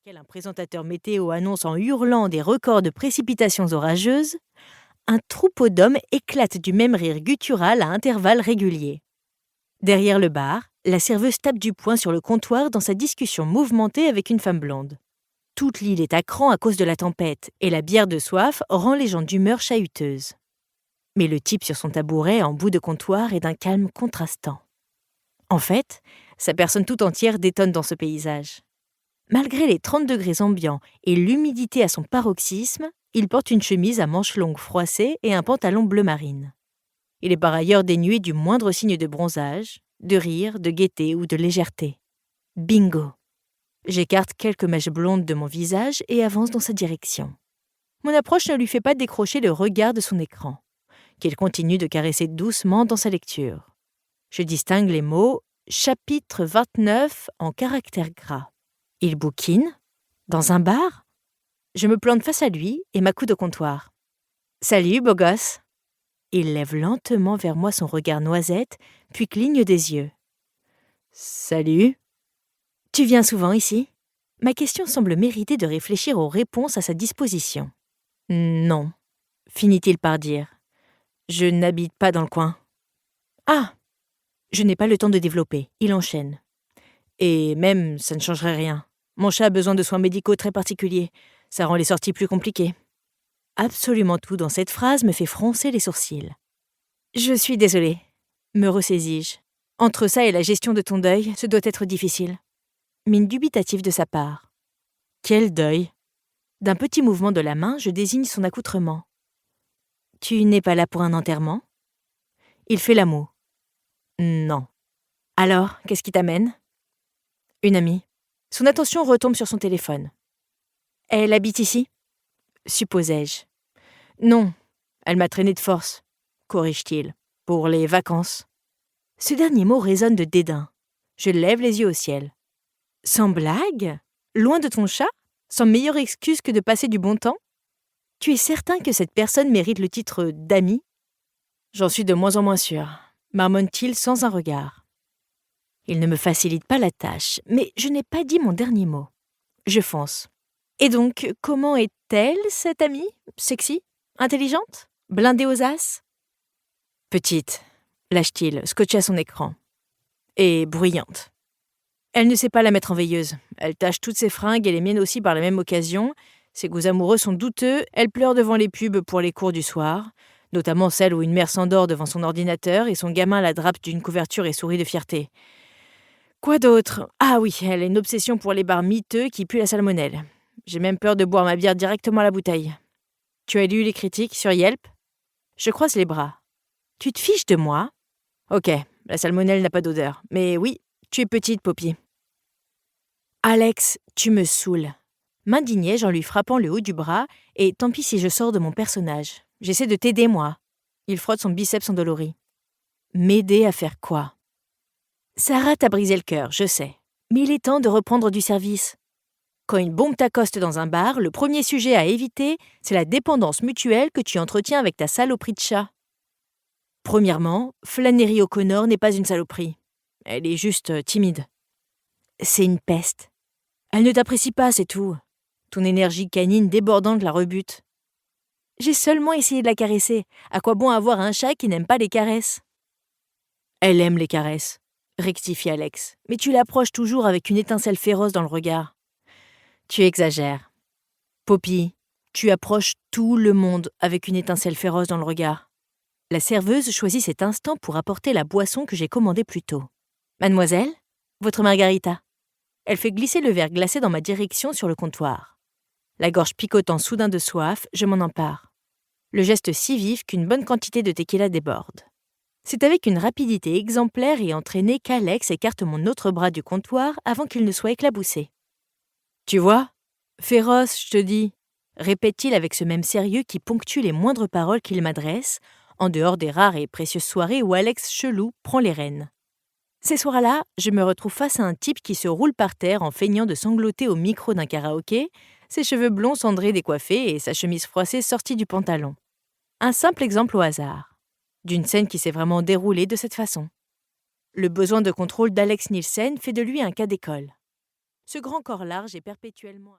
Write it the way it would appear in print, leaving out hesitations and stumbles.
Quel un présentateur météo annonce en hurlant des records de précipitations orageuses, un troupeau d'hommes éclate du même rire guttural à intervalles réguliers. Derrière le bar, la serveuse tape du poing sur le comptoir dans sa discussion mouvementée avec une femme blonde. Toute l'île est à cran à cause de la tempête, et la bière de soif rend les gens d'humeur chahuteuse. Mais le type sur son tabouret en bout de comptoir est d'un calme contrastant. En fait, sa personne tout entière détonne dans ce paysage. Malgré les 30 degrés ambiants et l'humidité à son paroxysme, il porte une chemise à manches longues froissées et un pantalon bleu marine. Il est par ailleurs dénué du moindre signe de bronzage, de rire, de gaieté ou de légèreté. Bingo! J'écarte quelques mèches blondes de mon visage et avance dans sa direction. Mon approche ne lui fait pas décrocher le regard de son écran, qu'il continue de caresser doucement dans sa lecture. Je distingue les mots « Chapitre 29 » en caractères gras. Il bouquine, dans un bar. Je me plante face à lui et m'accoude au comptoir. « Salut, beau gosse !» Il lève lentement vers moi son regard noisette, puis cligne des yeux. « Salut !» « Tu viens souvent ici ?» Ma question semble mériter de réfléchir aux réponses à sa disposition. « Non », finit-il par dire. « Je n'habite pas dans le coin. »« Ah !» Je n'ai pas le temps de développer, il enchaîne. « Et même, ça ne changerait rien. Mon chat a besoin de soins médicaux très particuliers. Ça rend les sorties plus compliquées. » Absolument tout dans cette phrase me fait froncer les sourcils. « Je suis désolée, » me ressaisis-je. « Entre ça et la gestion de ton deuil, ce doit être difficile. » Mine dubitative de sa part. « Quel deuil ?» D'un petit mouvement de la main, je désigne son accoutrement. « Tu n'es pas là pour un enterrement ?» Il fait la moue. « Non. » « Alors, qu'est-ce qui t'amène ?» Une amie. Son attention retombe sur son téléphone. « Elle habite ici ?» supposai-je. « Non, elle m'a traîné de force, » corrige-t-il, « pour les vacances. » Ce dernier mot résonne de dédain. Je lève les yeux au ciel. « Sans blague ? Loin de ton chat ? Sans meilleure excuse que de passer du bon temps ? Tu es certain que cette personne mérite le titre d'ami ? » J'en suis de moins en moins sûr, marmonne-t-il sans un regard. Il ne me facilite pas la tâche, mais je n'ai pas dit mon dernier mot. Je fonce. Et donc, comment est-elle, cette amie ? Sexy ? Intelligente ? Blindée aux as ? Petite, lâche-t-il, scotché à son écran. Et bruyante. Elle ne sait pas la mettre en veilleuse. Elle tâche toutes ses fringues et les miennes aussi par la même occasion. Ses goûts amoureux sont douteux. Elle pleure devant les pubs pour les cours du soir, notamment celle où une mère s'endort devant son ordinateur et son gamin la drape d'une couverture et sourit de fierté. Quoi d'autre ? Ah oui, elle a une obsession pour les bars miteux qui puent la salmonelle. J'ai même peur de boire ma bière directement à la bouteille. Tu as lu les critiques sur Yelp ? Je croise les bras. Tu te fiches de moi ? Ok, la salmonelle n'a pas d'odeur. Mais oui, tu es petite, Poppy. Alex, tu me saoules. M'indignai-je en lui frappant le haut du bras, et tant pis si je sors de mon personnage. J'essaie de t'aider, moi. Il frotte son biceps endolori. M'aider à faire quoi ? Sarah t'a brisé le cœur, je sais. Mais il est temps de reprendre du service. Quand une bombe t'accoste dans un bar, le premier sujet à éviter, c'est la dépendance mutuelle que tu entretiens avec ta saloperie de chat. Premièrement, Flannery O'Connor n'est pas une saloperie. Elle est juste timide. C'est une peste. Elle ne t'apprécie pas, c'est tout. Ton énergie canine débordante la rebute. J'ai seulement essayé de la caresser. À quoi bon avoir un chat qui n'aime pas les caresses ? Elle aime les caresses, rectifie Alex. Mais tu l'approches toujours avec une étincelle féroce dans le regard. Tu exagères. Poppy, tu approches tout le monde avec une étincelle féroce dans le regard. La serveuse choisit cet instant pour apporter la boisson que j'ai commandée plus tôt. Mademoiselle, votre margarita. Elle fait glisser le verre glacé dans ma direction sur le comptoir. La gorge picotant soudain de soif, je m'en empare. Le geste si vif qu'une bonne quantité de tequila déborde. C'est avec une rapidité exemplaire et entraînée qu'Alex écarte mon autre bras du comptoir avant qu'il ne soit éclaboussé. « Tu vois ? Féroce, je te dis !» répète-t-il avec ce même sérieux qui ponctue les moindres paroles qu'il m'adresse, en dehors des rares et précieuses soirées où Alex Chelou prend les rênes. Ces soirs-là, je me retrouve face à un type qui se roule par terre en feignant de sangloter au micro d'un karaoké, ses cheveux blonds cendrés décoiffés et sa chemise froissée sortie du pantalon. Un simple exemple au hasard, d'une scène qui s'est vraiment déroulée de cette façon. Le besoin de contrôle d'Alex Nielsen fait de lui un cas d'école. Ce grand corps large est perpétuellement